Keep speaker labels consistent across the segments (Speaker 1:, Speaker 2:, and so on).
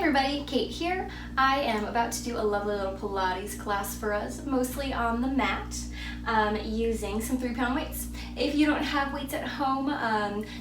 Speaker 1: everybody, Kate here. I am about to do a lovely little Pilates class for us, mostly on the mat, using some 3-pound weights. If you don't have weights at home,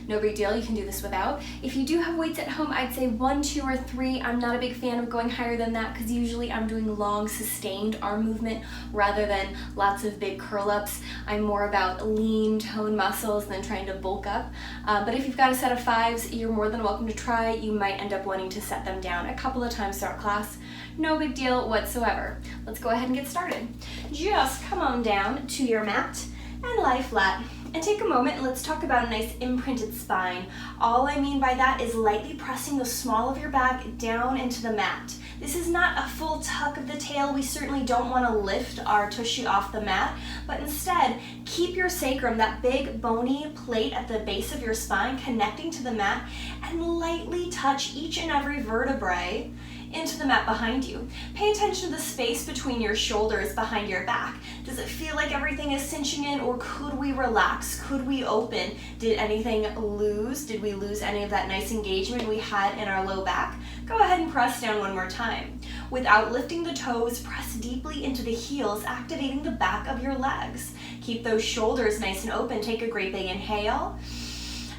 Speaker 1: no big deal, you can do this without. If you do have weights at home, I'd say 1, 2, or 3. I'm not a big fan of going higher than that because usually I'm doing long, sustained arm movement rather than lots of big curl-ups. I'm more about lean, toned muscles than trying to bulk up. But if you've got a set of 5s, you're more than welcome to try. You might end up wanting to set them down a couple of times throughout class. No big deal whatsoever. Let's go ahead and get started. Just come on down to your mat and lie flat. And take a moment and let's talk about a nice imprinted spine. All I mean by that is lightly pressing the small of your back down into the mat. This is not a full tuck of the tail. We certainly don't want to lift our tushy off the mat, but instead keep your sacrum, that big bony plate at the base of your spine, connecting to the mat, and lightly touch each and every vertebrae into the mat behind you. Pay attention to the space between your shoulders behind your back. Does it feel like everything is cinching in, or could we relax? Could we open? Did anything lose? Did we lose any of that nice engagement we had in our low back? Go ahead and press down one more time. Without lifting the toes, press deeply into the heels, activating the back of your legs. Keep those shoulders nice and open. Take a great big inhale.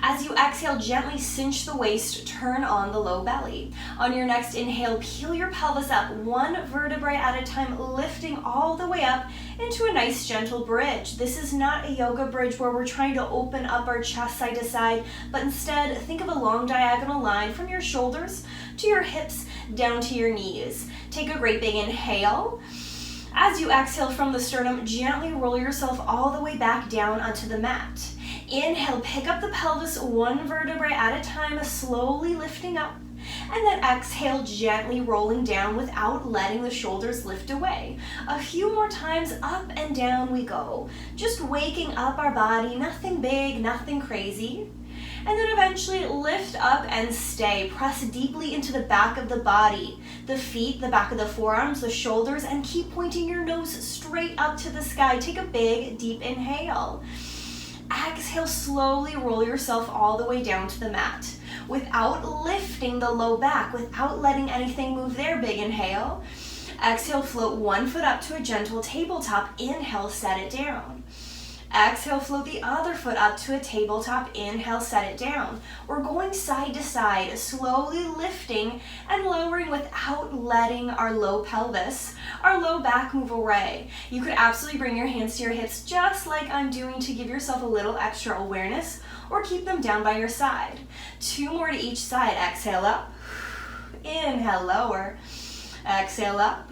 Speaker 1: As you exhale, gently cinch the waist, turn on the low belly. On your next inhale, peel your pelvis up one vertebrae at a time, lifting all the way up into a nice gentle bridge. This is not a yoga bridge where we're trying to open up our chest side to side, but instead think of a long diagonal line from your shoulders to your hips down to your knees. Take a great big inhale. As you exhale from the sternum, gently roll yourself all the way back down onto the mat. Inhale, pick up the pelvis one vertebrae at a time, slowly lifting up. And then exhale, gently rolling down without letting the shoulders lift away. A few more times, up and down we go. Just waking up our body, nothing big, nothing crazy. And then eventually lift up and stay. Press deeply into the back of the body, the feet, the back of the forearms, the shoulders, and keep pointing your nose straight up to the sky. Take a big, deep inhale. Exhale, slowly roll yourself all the way down to the mat. Without lifting the low back, without letting anything move there, big inhale. Exhale, float one foot up to a gentle tabletop. Inhale, set it down. Exhale, float the other foot up to a tabletop. Inhale, set it down. We're going side to side, slowly lifting and lowering without letting our low pelvis, our low back move away. You could absolutely bring your hands to your hips just like I'm doing to give yourself a little extra awareness, or keep them down by your side. 2 more to each side. Exhale up. Inhale, lower. Exhale up.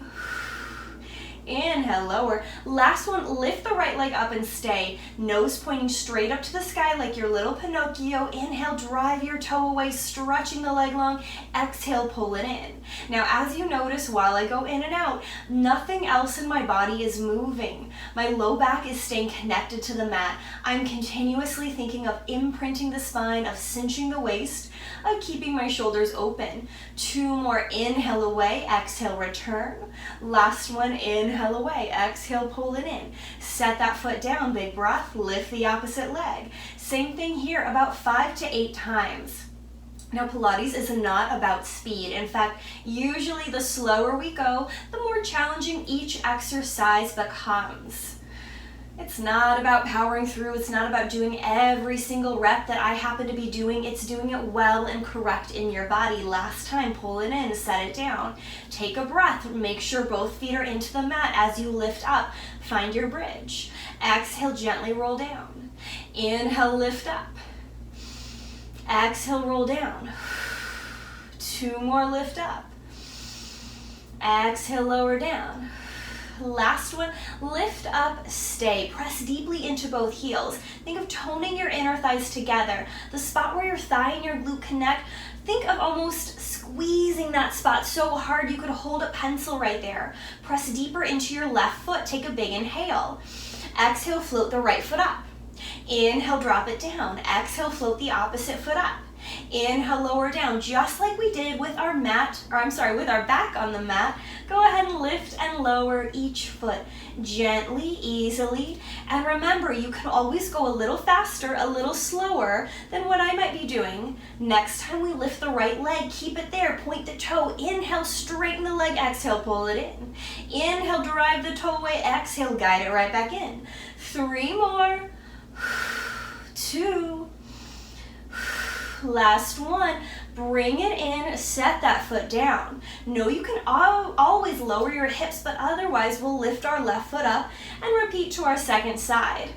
Speaker 1: Inhale, lower. Last one, lift the right leg up and stay. Nose pointing straight up to the sky like your little Pinocchio. Inhale, drive your toe away, stretching the leg long. Exhale, pull it in. Now, as you notice while I go in and out, nothing else in my body is moving. My low back is staying connected to the mat. I'm continuously thinking of imprinting the spine, of cinching the waist, of keeping my shoulders open. 2 more, inhale away, exhale, return. Last one, inhale away, exhale, pull it in. Set that foot down, big breath, lift the opposite leg. Same thing here, about 5 to 8 times. Now, Pilates is not about speed. In fact, usually the slower we go, the more challenging each exercise becomes. It's not about powering through. It's not about doing every single rep that I happen to be doing. It's doing it well and correct in your body. Last time, pull it in, set it down. Take a breath. Make sure both feet are into the mat as you lift up. Find your bridge. Exhale, gently roll down. Inhale, lift up. Exhale, roll down. 2 more, lift up. Exhale, lower down. Last one, lift up, stay. Press deeply into both heels. Think of toning your inner thighs together. The spot where your thigh and your glute connect, think of almost squeezing that spot so hard you could hold a pencil right there. Press deeper into your left foot. Take a big inhale. Exhale, float the right foot up. Inhale, drop it down. Exhale, float the opposite foot up. Inhale, lower down, just like we did with our with our back on the mat. Go ahead and lift and lower each foot gently, easily. And remember, you can always go a little faster, a little slower than what I might be doing. Next time we lift the right leg, keep it there, point the toe. Inhale, straighten the leg, exhale, pull it in. Inhale, drive the toe away, exhale, guide it right back in. 3 more. 2. Last one. Bring it in, set that foot down. No, you can always lower your hips, but otherwise we'll lift our left foot up and repeat to our second side.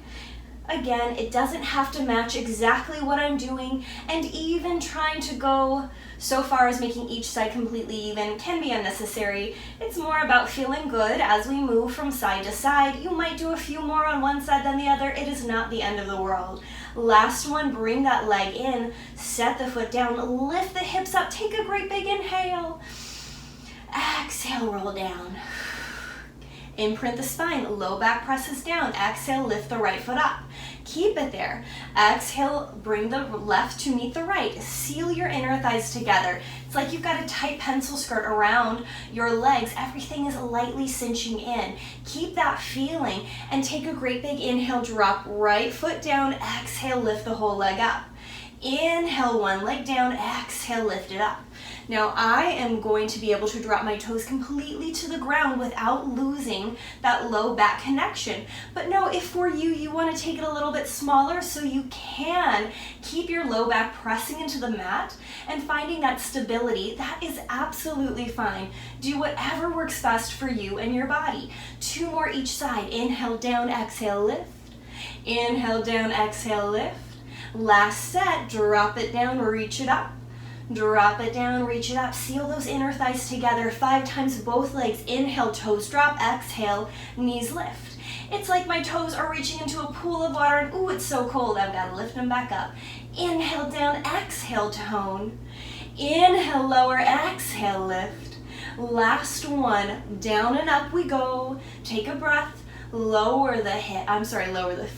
Speaker 1: Again, it doesn't have to match exactly what I'm doing, and even trying to go so far as making each side completely even can be unnecessary. It's more about feeling good as we move from side to side. You might do a few more on one side than the other. It is not the end of the world. Last one, bring that leg in, set the foot down, lift the hips up, take a great big inhale. Exhale, roll down. Imprint the spine, low back presses down. Exhale, lift the right foot up. Keep it there. Exhale, bring the left to meet the right. Seal your inner thighs together. It's like you've got a tight pencil skirt around your legs. Everything is lightly cinching in. Keep that feeling and take a great big inhale, drop right foot down. Exhale, lift the whole leg up. Inhale, one leg down. Exhale, lift it up. Now I am going to be able to drop my toes completely to the ground without losing that low back connection. But no, if for you, you want to take it a little bit smaller so you can keep your low back pressing into the mat and finding that stability, that is absolutely fine. Do whatever works best for you and your body. 2 more each side. Inhale, down, exhale, lift. Inhale, down, exhale, lift. Last set, drop it down, reach it up. Drop it down, reach it up. Seal those inner thighs together 5 times, both legs. Inhale, toes drop. Exhale, knees lift. It's like my toes are reaching into a pool of water and ooh, it's so cold. I've got to lift them back up. Inhale, down. Exhale, tone. Inhale, lower. Exhale, lift. Last one. Down and up we go. Take a breath. Lower the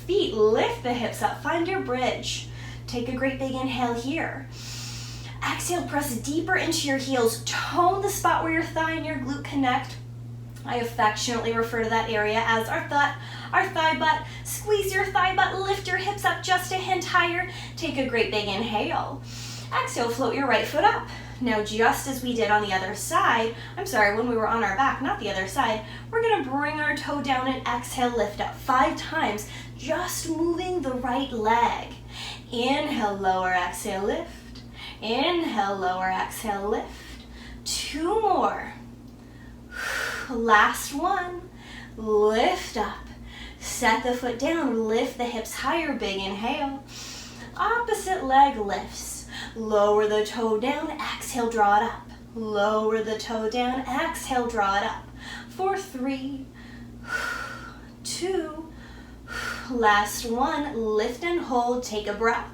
Speaker 1: feet. Lift the hips up. Find your bridge. Take a great big inhale here. Exhale, press deeper into your heels. Tone the spot where your thigh and your glute connect. I affectionately refer to that area as our thigh butt. Squeeze your thigh butt, lift your hips up just a hint higher. Take a great big inhale. Exhale, float your right foot up. Now, just as we did on the other side, when we were on our back, not the other side, we're gonna bring our toe down and exhale, lift up 5 times, just moving the right leg. Inhale, lower, exhale, lift. Inhale, lower, exhale, lift. 2 more. Last one. Lift up. Set the foot down, lift the hips higher, big inhale. Opposite leg lifts. Lower the toe down, exhale, draw it up. Lower the toe down, exhale, draw it up. For 3, 2, last one. Lift and hold, take a breath.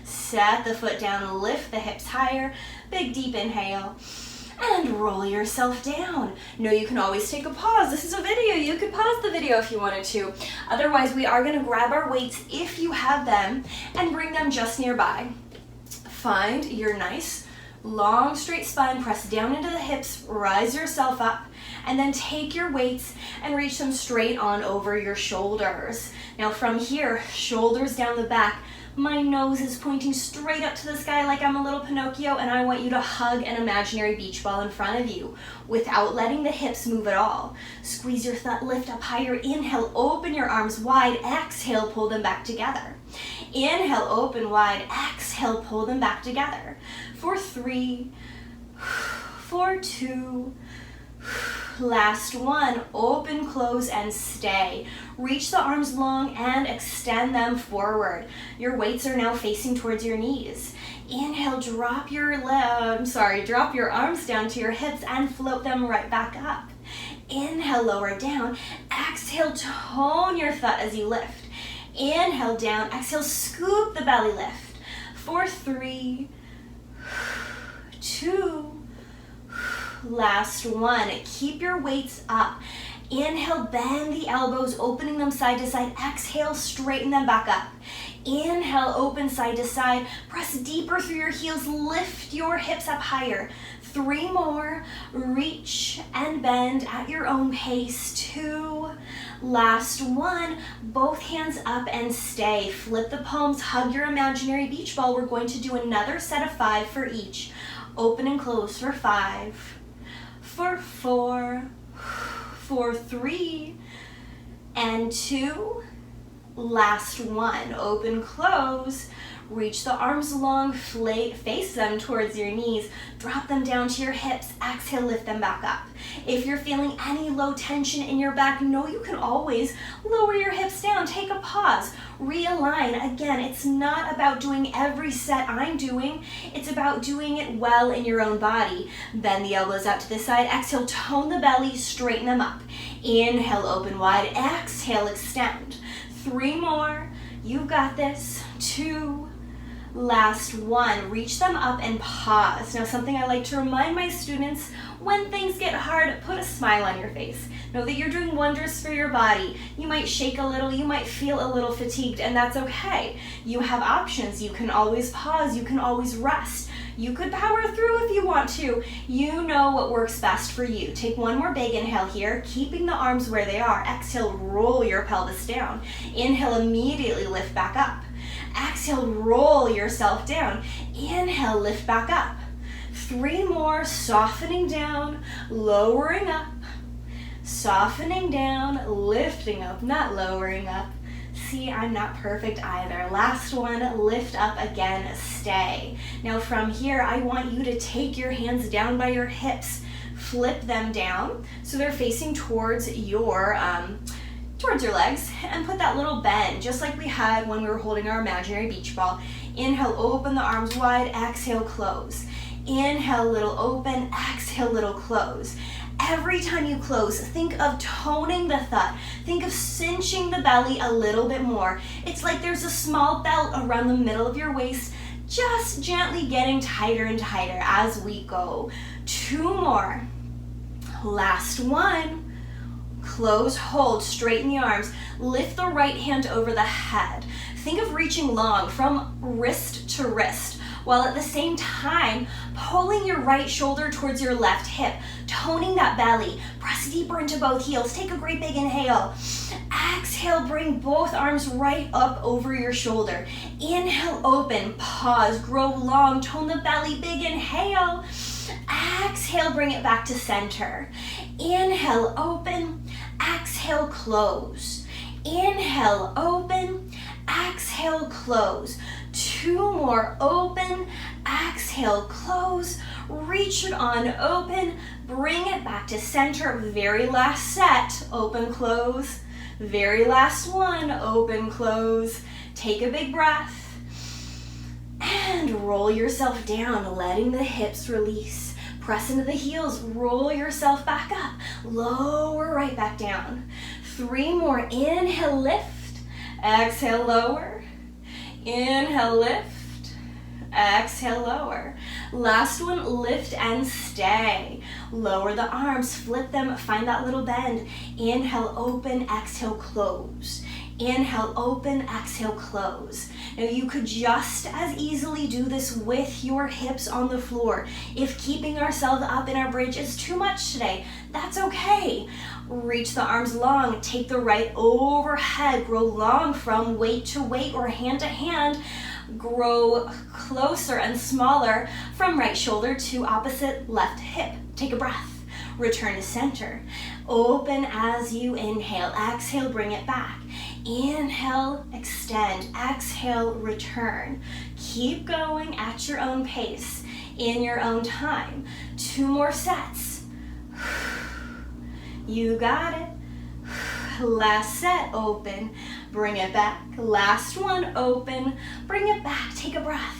Speaker 1: Set the foot down, lift the hips higher, big deep inhale, and roll yourself down. No, you can always take a pause. This is a video. You could pause the video if you wanted to. Otherwise, we are gonna grab our weights if you have them and bring them just nearby. Find your nice, long, straight spine, press down into the hips, rise yourself up, and then take your weights and reach them straight on over your shoulders. Now from here, shoulders down the back, my nose is pointing straight up to the sky like I'm a little Pinocchio, and I want you to hug an imaginary beach ball in front of you without letting the hips move at all. Squeeze your lift up higher. Inhale, open your arms wide. Exhale, pull them back together. Inhale, open wide. Exhale, pull them back together. For 3, for 2, last one. Open, close, and stay. Reach the arms long and extend them forward. Your weights are now facing towards your knees. Inhale, drop your arms down to your hips and float them right back up. Inhale, lower down. Exhale, tone your thought as you lift. Inhale, down. Exhale, scoop the belly lift. For 3, 2, last one. Keep your weights up. Inhale, bend the elbows, opening them side to side. Exhale, straighten them back up. Inhale, open side to side. Press deeper through your heels. Lift your hips up higher. 3 more. Reach and bend at your own pace. 2. Last 1. Both hands up and stay. Flip the palms. Hug your imaginary beach ball. We're going to do another set of 5 for each. Open and close for 5. For 4. For 3. And 2. Last 1. Open, close. Reach the arms long, face them towards your knees. Drop them down to your hips. Exhale, lift them back up. If you're feeling any low tension in your back, know you can always lower your hips down. Take a pause. Realign. Again, it's not about doing every set I'm doing. It's about doing it well in your own body. Bend the elbows out to the side. Exhale, tone the belly, straighten them up. Inhale, open wide. Exhale, extend. 3 more. You've got this. 2. Last 1. Reach them up and pause. Now, something I like to remind my students, when things get hard, put a smile on your face. Know that you're doing wonders for your body. You might shake a little, you might feel a little fatigued, and that's okay. You have options. You can always pause. You can always rest. You could power through if you want to. You know what works best for you. Take 1 more big inhale here, keeping the arms where they are. Exhale, roll your pelvis down. Inhale, immediately lift back up. Exhale, roll yourself down. Inhale, lift back up. 3 more, softening down, lowering up. Softening down, lifting up, not lowering up. See, I'm not perfect either. Last 1, lift up again, stay. Now from here, I want you to take your hands down by your hips. Flip them down so they're facing towards your legs, and put that little bend, just like we had when we were holding our imaginary beach ball. Inhale, open the arms wide. Exhale, close. Inhale, little open. Exhale, little close. Every time you close, think of toning the thought. Think of cinching the belly a little bit more. It's like there's a small belt around the middle of your waist, just gently getting tighter and tighter as we go. 2 more. Last 1. Close, hold, straighten the arms. Lift the right hand over the head. Think of reaching long from wrist to wrist, while at the same time pulling your right shoulder towards your left hip, toning that belly. Press deeper into both heels. Take a great big inhale. Exhale, bring both arms right up over your shoulder. Inhale, open, pause, grow long, tone the belly, big inhale. Exhale, bring it back to center. Inhale, open. Exhale, close. Inhale, open. Exhale, close. 2 more, open. Exhale, close. Reach it on, open. Bring it back to center. Very last set, open, close. Very last 1, open, close. Take a big breath. And roll yourself down, letting the hips release. Press into the heels, roll yourself back up. Lower right back down. 3 more, inhale, lift. Exhale, lower. Inhale, lift. Exhale, lower. Last 1, lift and stay. Lower the arms, flip them, find that little bend. Inhale, open, exhale, close. Inhale, open, exhale, close. Now you could just as easily do this with your hips on the floor. If keeping ourselves up in our bridge is too much today, that's okay. Reach the arms long, take the right overhead, grow long from weight to weight or hand to hand. Grow closer and smaller from right shoulder to opposite left hip. Take a breath. Return to center. Open as you inhale. Exhale, bring it back. Inhale, extend. Exhale, return. Keep going at your own pace, in your own time. 2 more sets. You got it. Last set, open. Bring it back. Last 1, open. Bring it back. Take a breath.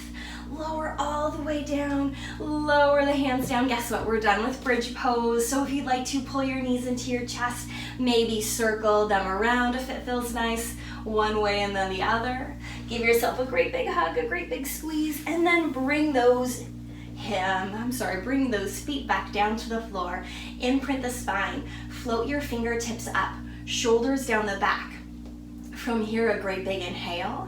Speaker 1: Lower all the way down. Lower the hands down. Guess what? We're done with bridge pose. So if you'd like to pull your knees into your chest, maybe circle them around if it feels nice, one way and then the other. Give yourself a great big hug, a great big squeeze, and then bring those feet back down to the floor. Imprint the spine. Float your fingertips up. Shoulders down the back. From here, a great big inhale.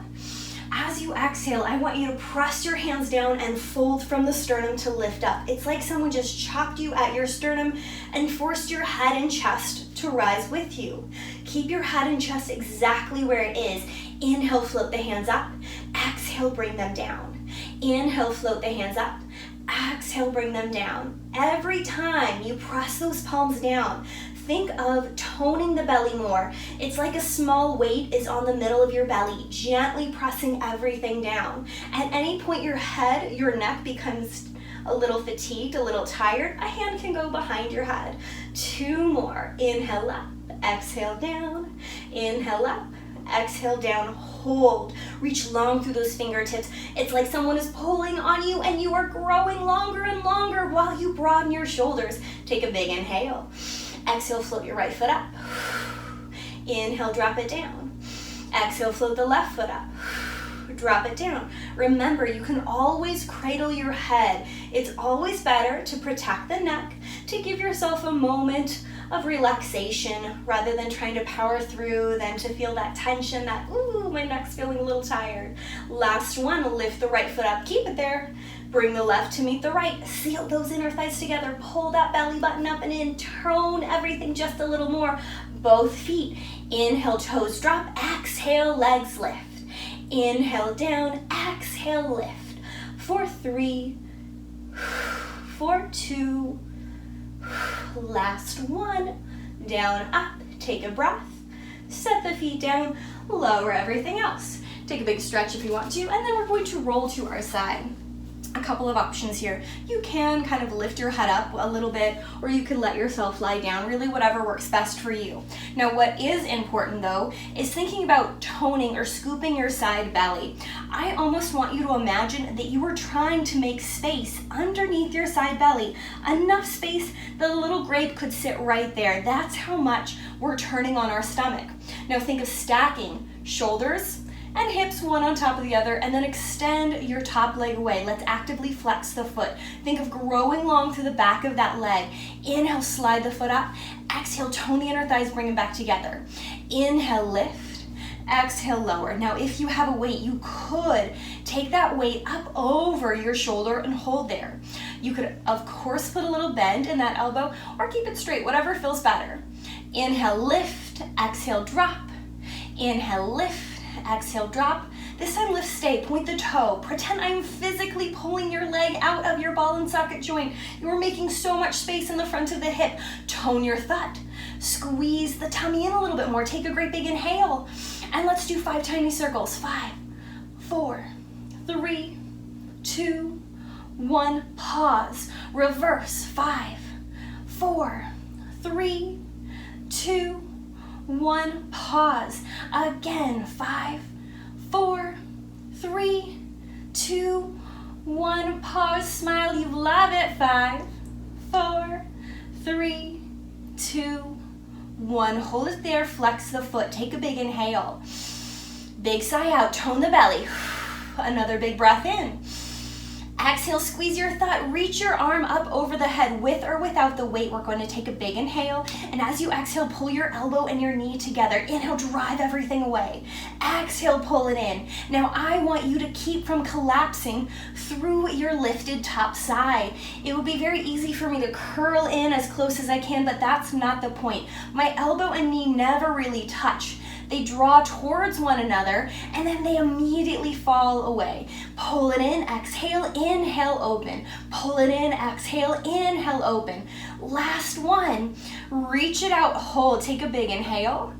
Speaker 2: As you exhale, I want you to press your hands down and fold from the sternum to lift up. It's like someone just chopped you at your sternum and forced your head and chest to rise with you. Keep your head and chest exactly where it is. Inhale, float the hands up. Exhale, bring them down. Inhale, float the hands up. Exhale, bring them down. Every time you press those palms down, think of toning the belly more. It's like a small weight is on the middle of your belly, gently pressing everything down. At any point your head, your neck becomes a little fatigued, a little tired, a hand can go behind your head. 2 more. Inhale up, exhale down. Inhale up, exhale down, hold. Reach long through those fingertips. It's like someone is pulling on you and you are growing longer and longer while you broaden your shoulders. Take a big inhale. Exhale, float your right foot up. Inhale, drop it down. Exhale, float the left foot up. Drop it down. Remember, you can always cradle your head. It's always better to protect the neck, to give yourself a moment of relaxation rather than trying to power through, than to feel that tension, that, ooh, my neck's feeling a little tired. Last one, lift the right foot up. Keep it there. Bring the left to meet the right. Seal those inner thighs together. Pull that belly button up and in. Tone everything just a little more. Both feet. Inhale, toes drop. Exhale, legs lift. Inhale, down. Exhale, lift. For 3, for 2, last one. Down, up. Take a breath. Set the feet down. Lower everything else. Take a big stretch if you want to, and then we're going to roll to our side. A couple of options here. You can kind of lift your head up a little bit, or you can let yourself lie down, really whatever works best for you. Now, what is important though is thinking about toning or scooping your side belly. I almost want you to imagine that you are trying to make space underneath your side belly, enough space that a little grape could sit right there. That's how much we're turning on our stomach. Now think of stacking shoulders and hips one on top of the other, and then extend your top leg away. Let's actively flex the foot. Think of growing long through the back of that leg. Inhale, slide the foot up. Exhale, tone the inner thighs, bring them back together. Inhale, lift. Exhale, lower. Now, if you have a weight, you could take that weight up over your shoulder and hold there. You could, of course, put a little bend in that elbow, or keep it straight, whatever feels better. Inhale, lift. Exhale, drop. Inhale, lift. Exhale, drop. This time lift, stay, point the toe. Pretend I'm physically pulling your leg out of your ball and socket joint. You are making so much space in the front of the hip. Tone your thud. Squeeze the tummy in a little bit more. Take a great big inhale. And let's do 5 tiny circles. 5, 4, 3, 2, 1. Pause. Reverse. 5, 4, 3, 2, 1. Pause. Again. 5, 4, 3, 2, 1. Pause. Smile. You love it. 5, 4, 3, 2, 1. Hold it there. Flex the foot. Take a big inhale. Big sigh out. Tone the belly. Another big breath in. Exhale, squeeze your thigh, reach your arm up over the head with or without the weight. We're going to take a big inhale, and as you exhale, pull your elbow and your knee together. Inhale, drive everything away. Exhale, pull it in. Now I want you to keep from collapsing through your lifted top side. It would be very easy for me to curl in as close as I can, but that's not the point. My elbow and knee never really touch. They draw towards one another, and then they immediately fall away. Pull it in, exhale, inhale, open. Pull it in, exhale, inhale, open. Last one. Reach it out, hold. Take a big inhale.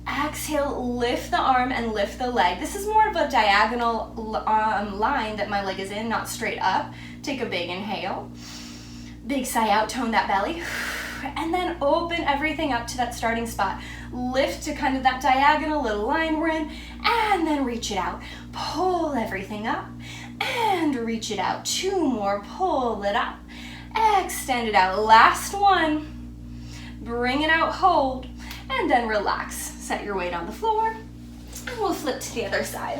Speaker 2: Exhale, lift the arm and lift the leg. This is more of a diagonal line that my leg is in, not straight up. Take a big inhale. Big sigh out, tone that belly. And then open everything up to that starting spot. Lift to kind of that diagonal little line we're in, and then reach it out. Pull everything up, and reach it out. 2 more, pull it up, extend it out. Last one, bring it out, hold, and then relax. Set your weight on the floor, and we'll flip to the other side.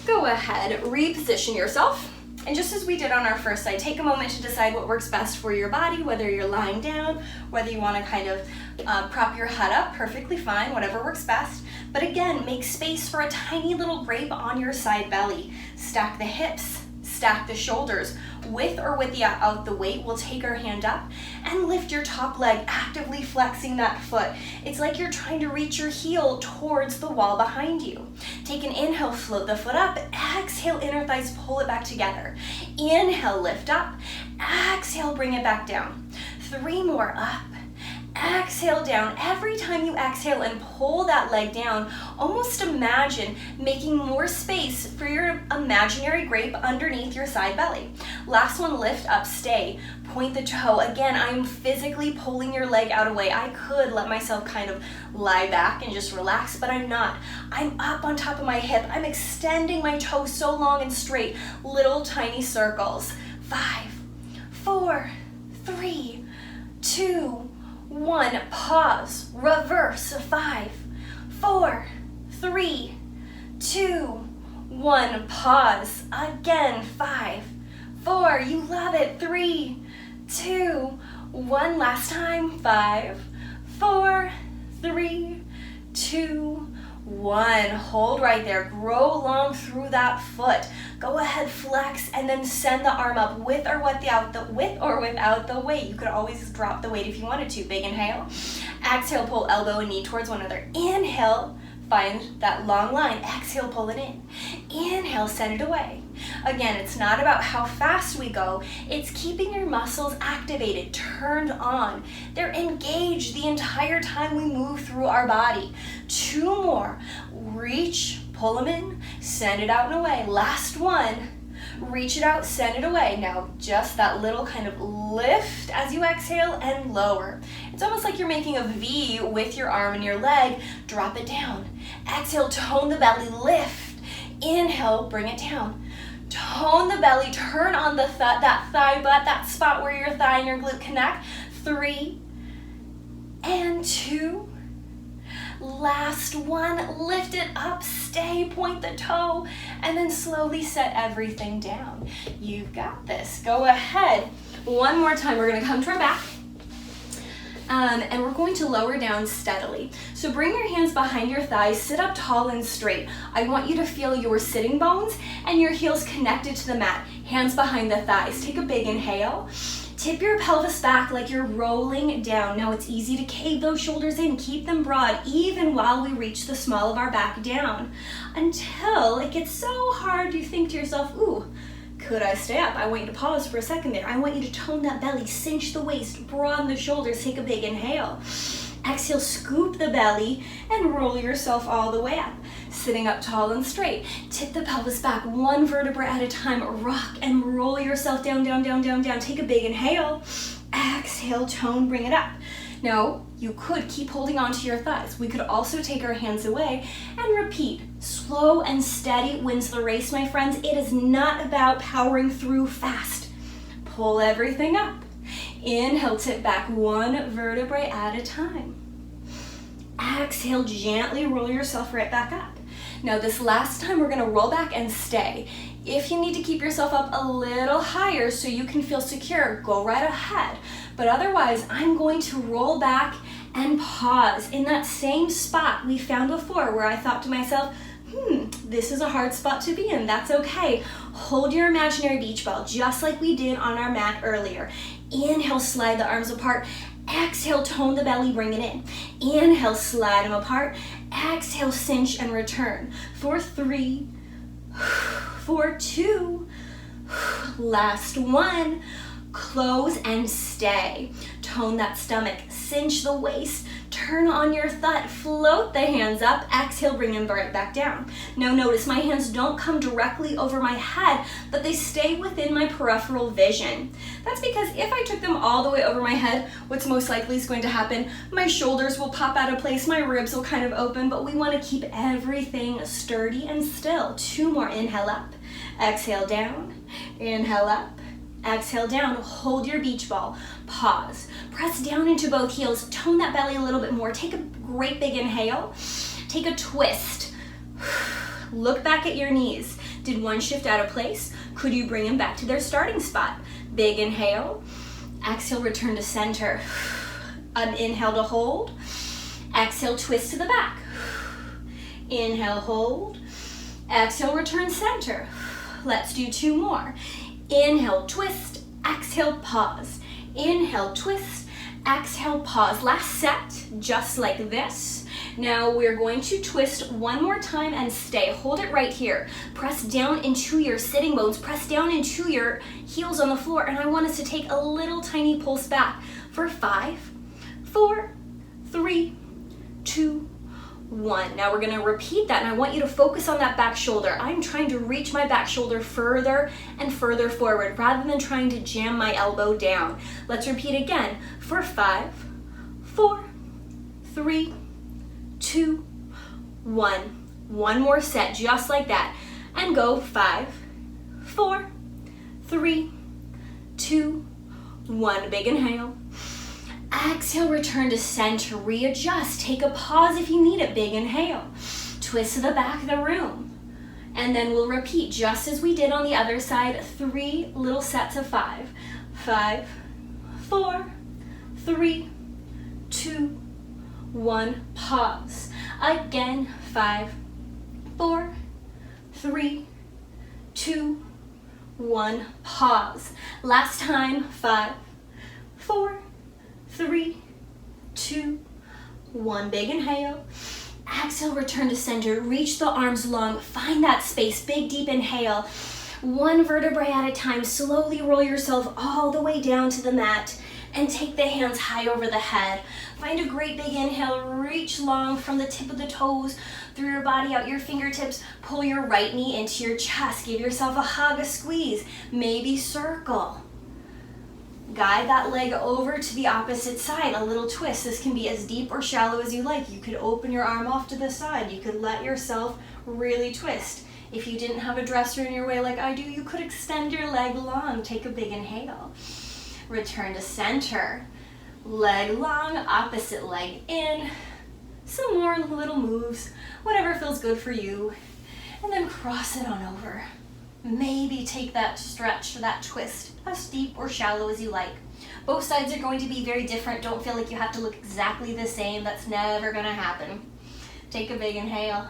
Speaker 2: Go ahead, reposition yourself.
Speaker 1: And just as we did on our first side, take a moment to decide what works best for your body, whether you're lying down, whether you want to kind of prop your head up, perfectly fine, whatever works best. But again, make space for a tiny little grape on your side belly. Stack the hips, stack the shoulders. With or without the weight, we'll take our hand up and lift your top leg, actively flexing that foot. It's like you're trying to reach your heel towards the wall behind you. Take an inhale, float the foot up. Exhale, inner thighs, pull it back together. Inhale, lift up. Exhale, bring it back down. 3 more, up. Exhale, down. Every time you exhale and pull that leg down, almost imagine making more space for your imaginary grape underneath your side belly. Last one, lift up, stay. Point the toe. Again, I'm physically pulling your leg out away. I could let myself kind of lie back and just relax, but I'm not. I'm up on top of my hip. I'm extending my toe so long and straight. Little tiny circles. 5, 4, 3, 2, 1, pause, reverse, 5, 4, 3, 2, 1, pause, again, 5, 4, you love it, 3, 2, 1, last time, 5, 4, 3, 2, 1, hold right there, grow long through that foot. Go ahead, flex, and then send the arm up with or without the weight. You could always drop the weight if you wanted to. Big inhale. Exhale, pull elbow and knee towards one another. Inhale, find that long line. Exhale, pull it in. Inhale, send it away. Again, it's not about how fast we go. It's keeping your muscles activated, turned on. They're engaged the entire time we move through our body. 2 more. Reach, pull them in, send it out and away. Last one. Reach it out, send it away. Now, just that little kind of lift as you exhale and lower. It's almost like you're making a V with your arm and your leg. Drop it down. Exhale, tone the belly, lift. Inhale, bring it down. Tone the belly, turn on the that thigh butt, that spot where your thigh and your glute connect. 3 and 2. Last one, lift it up, stay, point the toe, and then slowly set everything down. You've got this. Go ahead. One more time, we're gonna come to our back. And we're going to lower down steadily. So bring your hands behind your thighs, sit up tall and straight. I want you to feel your sitting bones and your heels connected to the mat. Hands behind the thighs. Take a big inhale. Tip your pelvis back like you're rolling down. Now it's easy to cave those shoulders in. Keep them broad even while we reach the small of our back down. Until it gets so hard you think to yourself, ooh, could I stay up? I want you to pause for a second there. I want you to tone that belly, cinch the waist, broaden the shoulders, take a big inhale. Exhale, scoop the belly and roll yourself all the way up. Sitting up tall and straight. Tip the pelvis back, 1 vertebra at a time. Rock and roll yourself down, down, down, down, down. Take a big inhale. Exhale, tone, bring it up. Now, you could keep holding on to your thighs. We could also take our hands away and repeat. Slow and steady wins the race, my friends. It is not about powering through fast. Pull everything up. Inhale, tip back 1 vertebrae at a time. Exhale, gently roll yourself right back up. Now this last time we're gonna roll back and stay. If you need to keep yourself up a little higher so you can feel secure, go right ahead. But otherwise, I'm going to roll back and pause in that same spot we found before where I thought to myself, this is a hard spot to be in. That's okay. Hold your imaginary beach ball just like we did on our mat earlier. Inhale, slide the arms apart. Exhale, tone the belly, bring it in. Inhale, slide them apart. Exhale, cinch and return. For 3, for 2, last one. Close and stay. Tone that stomach, cinch the waist, turn on your thigh, float the hands up, exhale, bring them right back down. Now notice my hands don't come directly over my head, but they stay within my peripheral vision. That's because if I took them all the way over my head, what's most likely is going to happen, my shoulders will pop out of place, my ribs will kind of open, but we want to keep everything sturdy and still. 2 more, inhale up, exhale down, inhale up, exhale down, hold your beach ball, pause, press down into both heels, tone that belly a little bit more, take a great big inhale, take a twist, look back at your knees. Did one shift out of place? Could you bring them back to their starting spot? Big inhale. Exhale, return to center. An inhale to hold. Exhale, twist to the back. Inhale, hold. Exhale, return center. Let's do 2 more. Inhale, twist. Exhale, pause. Inhale, twist. Exhale, pause. Last set, just like this. Now we're going to twist 1 more time and stay. Hold it right here. Press down into your sitting bones. Press down into your heels on the floor. And I want us to take a little tiny pulse back for 5, 4, 3, 2, 1. Now we're going to repeat that, and I want you to focus on that back shoulder. I'm trying to reach my back shoulder further and further forward rather than trying to jam my elbow down. Let's repeat again for 5, 4, 3, 2, 1. 1 more set, just like that. And go 5, 4, 3, 2, 1. Big inhale. Exhale, return to center. Readjust. Take a pause if you need it. Big inhale. Twist to the back of the room. And then we'll repeat just as we did on the other side. 3 little sets of 5. 5, 4, 3, 2, 1. Pause. Again. 5, 4, 3, 2, 1. Pause. Last time. 5, 4, 3, 2, 1. Big inhale. Exhale, return to center. Reach the arms long. Find that space. Big, deep inhale. 1 vertebrae at a time. Slowly roll yourself all the way down to the mat and take the hands high over the head. Find a great big inhale. Reach long from the tip of the toes through your body, out your fingertips. Pull your right knee into your chest. Give yourself a hug, a squeeze. Maybe circle. Guide that leg over to the opposite side, a little twist. This can be as deep or shallow as you like. You could open your arm off to the side. You could let yourself really twist. If you didn't have a dresser in your way like I do, you could extend your leg long. Take a big inhale. Return to center. Leg long, opposite leg in. Some more little moves, whatever feels good for you. And then cross it on over. Maybe take that stretch or that twist as deep or shallow as you like. Both sides are going to be very different. Don't feel like you have to look exactly the same. That's never going to happen. Take a big inhale.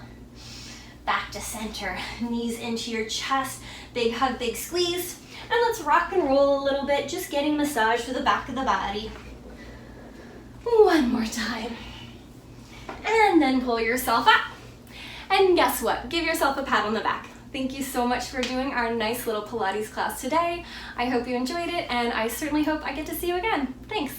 Speaker 1: Back to center. Knees into your chest. Big hug, big squeeze. And let's rock and roll a little bit, just getting massage for the back of the body. 1 more time. And then pull yourself up. And guess what? Give yourself a pat on the back. Thank you so much for doing our nice little Pilates class today. I hope you enjoyed it, and I certainly hope I get to see you again. Thanks.